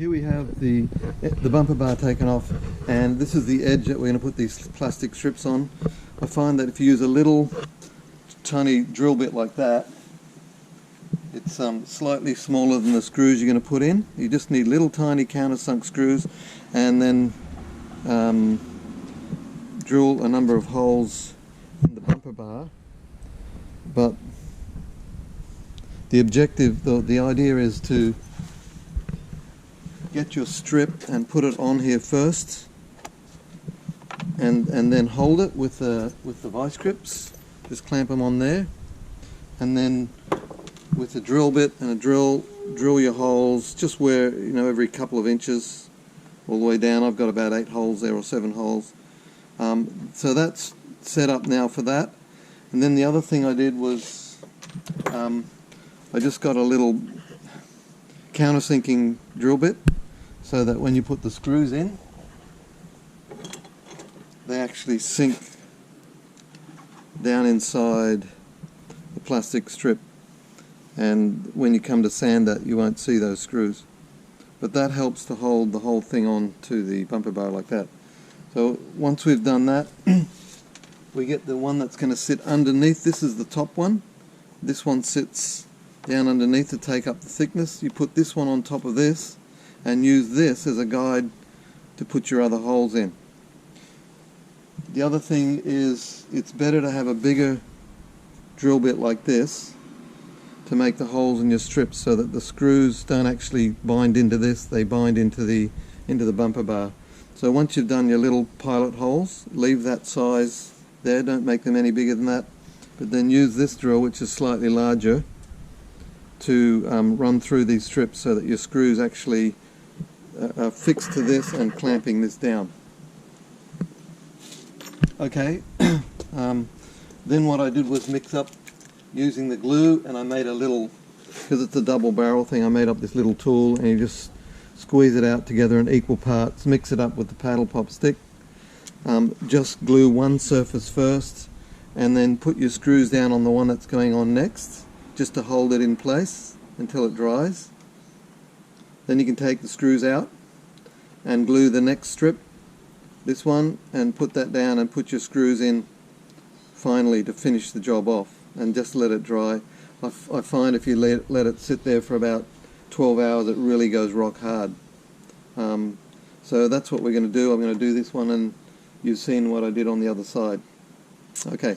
Here we have the bumper bar taken off, and this is the edge that we're going to put these plastic strips on. I find that if you use a little tiny drill bit like that, it's slightly smaller than the screws you're going to put in. You just need little tiny countersunk screws, and then drill a number of holes in the bumper bar. But the objective, the idea is to get your strip and put it on here first, and then hold it with the vice grips. Just clamp them on there, and then with a drill bit and a drill your holes just where, you know, every couple of inches all the way down. I've got about 8 holes there, or 7 holes. So that's set up now for that. And then the other thing I did was I just got a little countersinking drill bit, so that when you put the screws in, they actually sink down inside the plastic strip, and when you come to sand that, you won't see those screws. But that helps to hold the whole thing on to the bumper bar like that. So once we've done that, we get the one that's going to sit underneath. This is the top one. This one sits down underneath to take up the thickness. You put this one on top of this and use this as a guide to put your other holes in. The other thing is, it's better to have a bigger drill bit like this to make the holes in your strips, so that the screws don't actually bind into this, they bind into the bumper bar. So once you've done your little pilot holes, leave that size there, don't make them any bigger than that, but then use this drill, which is slightly larger, to run through these strips so that your screws actually are fixed to this and clamping this down. Okay, then what I did was mix up using the glue, and I made a little, because it's a double barrel thing, I made up this little tool, and you just squeeze it out together in equal parts, mix it up with the paddle pop stick. Just glue one surface first, and then put your screws down on the one that's going on next, just to hold it in place until it dries. Then you can take the screws out and glue the next strip, this one, and put that down and put your screws in finally to finish the job off, and just let it dry. I find if you let it sit there for about 12 hours, it really goes rock hard. So that's what we're going to do. I'm going to do this one, and you've seen what I did on the other side. Okay.